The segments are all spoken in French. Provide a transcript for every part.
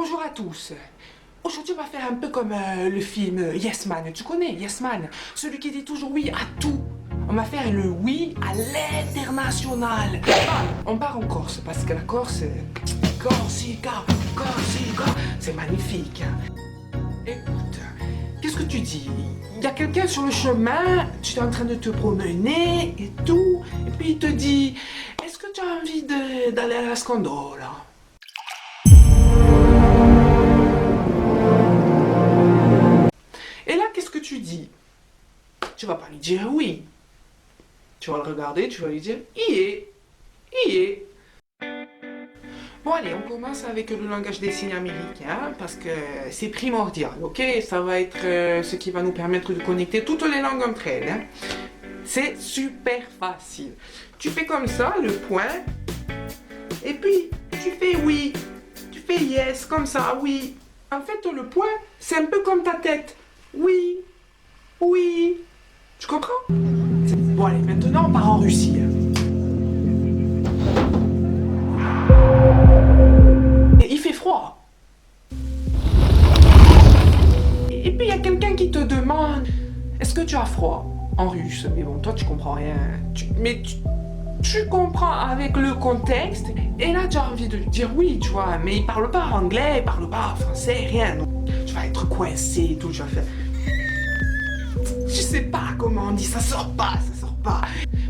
Bonjour à tous. Aujourd'hui, on va faire un peu comme le film Yes Man. Tu connais Yes Man? Celui qui dit toujours oui à tout. On va faire le oui à l'international. On part en Corse, parce que la Corse, Corsica, c'est magnifique. Écoute, qu'est-ce que tu dis? Il y a quelqu'un sur le chemin, tu es en train de te promener et tout, et puis il te dit, est-ce que tu as envie d'aller à la Scandola? Et là, qu'est-ce que tu dis? Tu vas pas lui dire oui. Tu vas le regarder, tu vas lui dire y est. Bon allez, on commence avec le langage des signes américain parce que c'est primordial, ok? Ça va être ce qui va nous permettre de connecter toutes les langues entre elles. Hein? C'est super facile. Tu fais comme ça, le point, et puis tu fais oui, tu fais yes, comme ça, oui. En fait, le point, c'est un peu comme ta tête. Oui. Tu comprends? Bon allez, maintenant on part en Russie. Et il fait froid. Et puis il y a quelqu'un qui te demande, est-ce que tu as froid? En russe. Mais bon, toi tu comprends rien. Tu comprends avec le contexte. Et là tu as envie de lui dire oui, tu vois. Mais il parle pas anglais, il parle pas français, rien. Donc, tu vas être coincé et tout, tu vas faire... Je sais pas comment on dit, ça sort pas.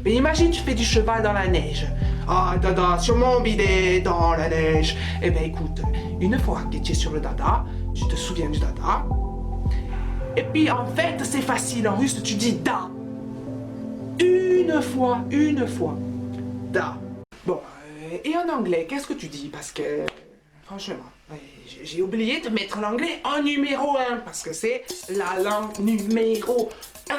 Mais imagine, tu fais du cheval dans la neige. Ah, dada, sur mon bidet, dans la neige. Eh ben écoute, une fois que tu es sur le dada, tu te souviens du dada. Et puis en fait, c'est facile, en russe, tu dis da. Une fois. Da. Bon, et en anglais, qu'est-ce que tu dis? Parce que, franchement, j'ai oublié de mettre l'anglais en numéro 1, parce que c'est la langue numéro 1.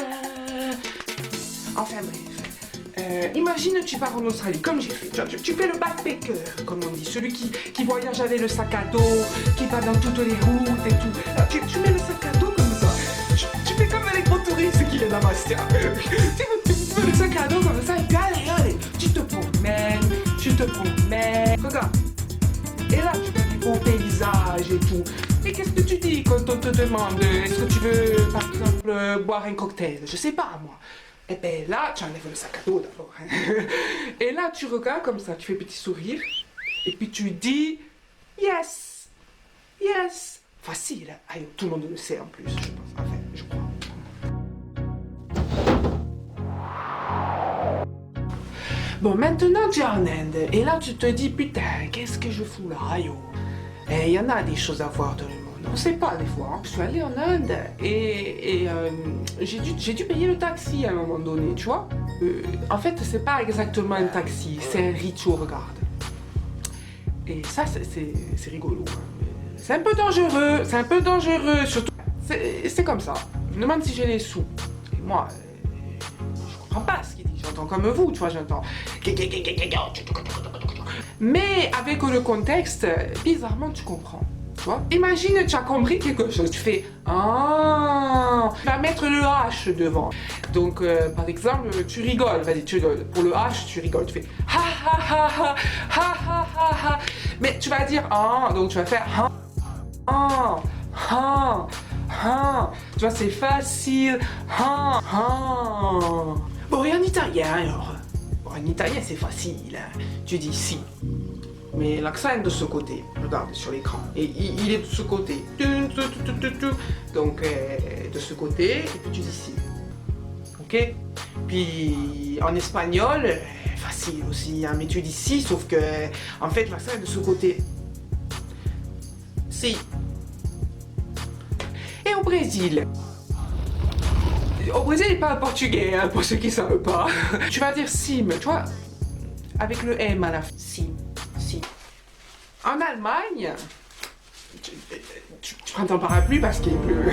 Enfin bref, imagine tu pars en Australie, comme j'ai fait. Tu fais le backpacker, comme on dit, celui qui voyage avec le sac à dos, qui va dans toutes les routes et tout. Là, tu mets le sac à dos comme ça. Tu fais comme les gros touristes qui viennent à Bastia. Tu mets le sac à dos comme ça, et puis allez, tu te promènes. Regarde. Et là, tu fais des beaux paysages et tout. Et qu'est-ce que tu dis quand on te demande, est-ce que tu veux, par exemple, boire un cocktail? Je sais pas, moi. Et ben là, tu enlèves le sac à dos d'abord. Et là, tu regardes comme ça, tu fais petit sourire. Et puis tu dis, yes. Facile. Ah, tout le monde le sait en plus, je pense. Enfin, je crois. Bon, maintenant tu es en Inde. Et là, tu te dis, putain, qu'est-ce que je fous là, aïe. Et il y en a des choses à voir dans le monde. On sait pas des fois. Hein. Je suis allée en Inde et j'ai dû payer le taxi à un moment donné, tu vois. En fait, c'est pas exactement un taxi, c'est un rituel, regarde. Et ça, c'est rigolo. Hein. C'est un peu dangereux, surtout. C'est comme ça. Je me demande si j'ai les sous. Et moi, je comprends pas ce qu'il dit. J'entends comme vous, tu vois, j'entends. Mais avec le contexte, bizarrement, tu comprends. Tu vois? Imagine, tu as compris quelque chose. Tu fais ah, tu vas mettre le H devant. Donc, par exemple, tu rigoles. Vas-y, tu rigoles. Pour le H, tu rigoles. Tu fais ha. Mais tu vas dire ah, donc tu vas faire Tu vois, c'est facile. Bon, et en italien alors? Bon, en italien, c'est facile. Hein. Tu dis si. Mais l'accent est de ce côté, regarde sur l'écran, et il est de ce côté, donc de ce côté, et puis tu dis si, ok? Puis en espagnol, facile aussi, hein, mais tu dis si, sauf que en fait l'accent est de ce côté, si. Et au Brésil il parle portugais, hein, pour ceux qui ne savent pas. Tu vas dire sim, tu vois, avec le M à la fin, sim. En Allemagne, tu prends ton parapluie parce qu'il pleut.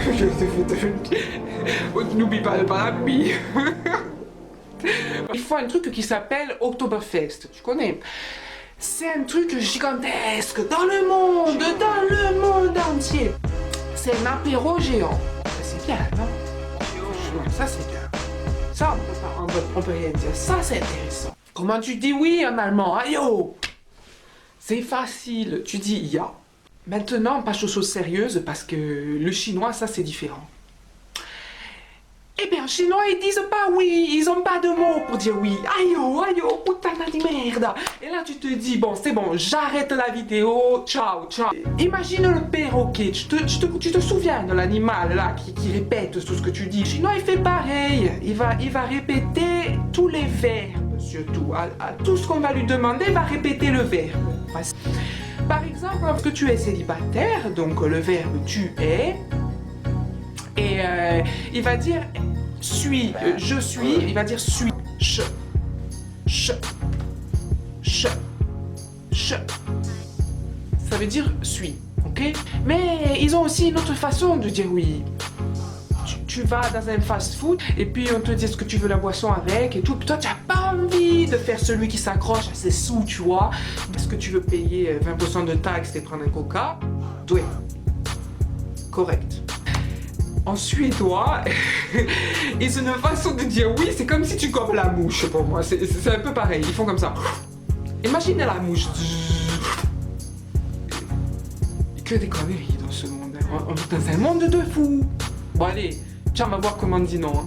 N'oublie pas le parapluie. Il faut un truc qui s'appelle Oktoberfest. Tu connais? C'est un truc gigantesque dans le monde entier. C'est un apéro géant. C'est bien, non? Ça, c'est bien. Ça, on peut rien dire. Ça, c'est intéressant. Comment tu dis oui en allemand? Ayo! C'est facile, tu dis ya. Maintenant, on passe aux choses sérieuses parce que le chinois, ça, c'est différent. Eh bien, en chinois, ils disent pas oui, ils ont pas de mots pour dire oui. Aïe oh, putain de merde. Et là, tu te dis, bon, c'est bon, j'arrête la vidéo, ciao, ciao. Imagine le perroquet, tu te souviens de l'animal là qui répète tout ce que tu dis. Le chinois, il fait pareil, il va répéter tous les verbes, surtout. À tout ce qu'on va lui demander, il va répéter le verbe. Par exemple, lorsque tu es célibataire, donc le verbe tu es, et il va dire suis, je suis, il va dire suis, je, je, je, je. Ça veut dire suis, ok? Mais ils ont aussi une autre façon de dire oui. Tu vas dans un fast-food et puis on te dit est-ce que tu veux la boisson avec et tout. Puis toi, tu n'as pas envie de faire celui qui s'accroche à ses sous, tu vois. Est-ce que tu veux payer 20% de taxes et prendre un coca? Oui. Correct. En suédois, ils ont une façon de dire oui, c'est comme si tu gobes la mouche pour moi. C'est un peu pareil, ils font comme ça. Imaginez la mouche. Que des conneries dans ce monde. On vit dans un monde de fous. Bon allez, tiens, on va voir comment on dit non.